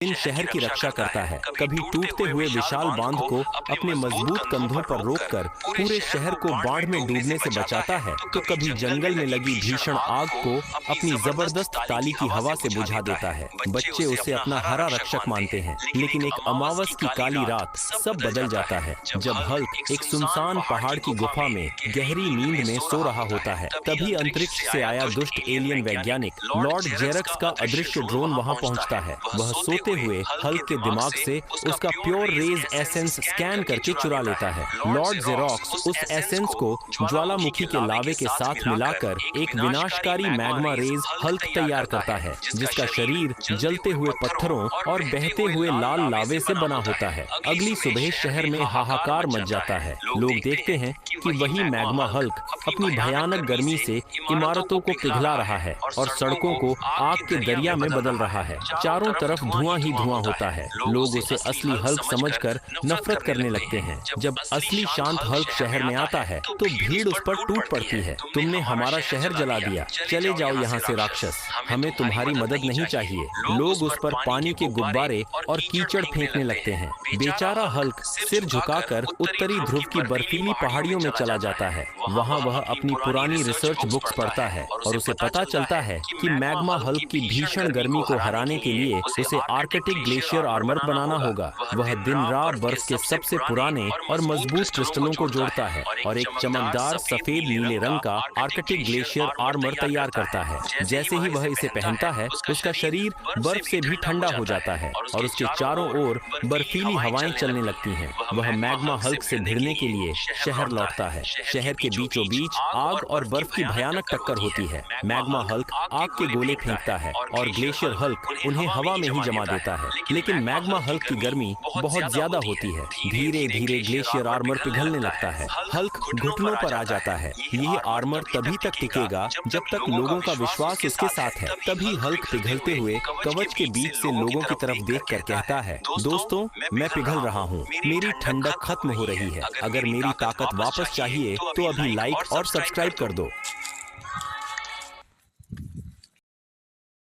इन शहर की रक्षा करता है। कभी टूटते हुए विशाल बांध को अपने मजबूत कंधों पर रोककर पूरे शहर को बाढ़ में डूबने से बचाता है, तो कभी जंगल में लगी भीषण आग को अपनी जबरदस्त ताली की हवा से बुझा देता है। बच्चे उसे अपना हरा रक्षक मानते हैं, लेकिन एक अमावस की काली रात सब बदल जाता है। जब हल्क एक सुनसान पहाड़ की गुफा में गहरी नींद में सो रहा होता है, तभी अंतरिक्ष से आया दुष्ट एलियन वैज्ञानिक लॉर्ड जेरक्स का अदृश्य ड्रोन वहां पहुंचता है। वह सोते हुए हल्क के दिमाग से उसका प्योर रेज एसेंस स्कैन करके चुरा लेता है। लॉर्ड जेरॉक्स उस एसेंस को ज्वालामुखी के लावे के साथ मिलाकर एक विनाशकारी मैग्मा रेज हल्क तैयार करता है, जिसका शरीर जलते हुए पत्थरों और बहते हुए लाल लावे से बना होता है। अगली सुबह शहर में हाहाकार मच जाता है। लोग देखते हैं कि वही मैग्मा हल्क अपनी भयानक गर्मी से इमारतों को पिघला रहा है और सड़कों को आग के दरिया में बदल रहा है। चारों तरफ धुआं ही धुआं होता है। लोग उसे असली हल्क समझकर नफरत करने लगते हैं। जब असली शांत हल्क शहर में आता है तो भीड़ उस पर टूट पड़ती है। तुमने हमारा शहर जला दिया, चले जाओ यहाँ से राक्षस, हमें तुम्हारी मदद नहीं चाहिए। लोग उस पर पानी के गुब्बारे और कीचड़ फेंकने लगते हैं। बेचारा हल्क सिर झुकाकर उत्तरी ध्रुव की बर्फीली पहाड़ियों में चला जाता है। वहाँ वह अपनी पुरानी रिसर्च बुक्स पढ़ता है और उसे पता चलता है कि मैग्मा हल्क की भीषण गर्मी को हराने के लिए उसे आर्कटिक ग्लेशियर आर्मर बनाना होगा। वह दिन रात बर्फ के सबसे पुराने और मजबूत क्रिस्टलों को जोड़ता है और एक चमकदार सफेद नीले रंग का आर्कटिक ग्लेशियर आर्मर तैयार करता है। जैसे ही वह इसे पहनता है, उसका शरीर बर्फ से भी ठंडा हो जाता है और उसके चारों ओर बर्फीली हवाएं चलने लगती हैं। वह मैग्मा हल्क से भिड़ने के लिए शहर लौटता है। शहर के बीचों बीच आग और बर्फ की भयानक टक्कर होती है। मैग्मा हल्क आग के गोले फेंकता है और ग्लेशियर हल्क उन्हें हवा में ही जमा देता है। लेकिन मैग्मा हल्क की गर्मी बहुत ज्यादा होती है। धीरे धीरे ग्लेशियर आर्मर पिघलने लगता है। हल्क घुटनों पर आ जाता है। यह आर्मर तभी तक टिकेगा जब तक लोगों का विश्वास उसके साथ है। तभी हल्क पिघलते हुए कवच के बीच से लोगों की तरफ देखकर कहता है, दोस्तों, मैं पिघल रहा हूँ, मेरी ठंडक खत्म हो रही है। अगर मेरी ताकत वापस चाहिए तो अभी लाइक और सब्सक्राइब कर दो।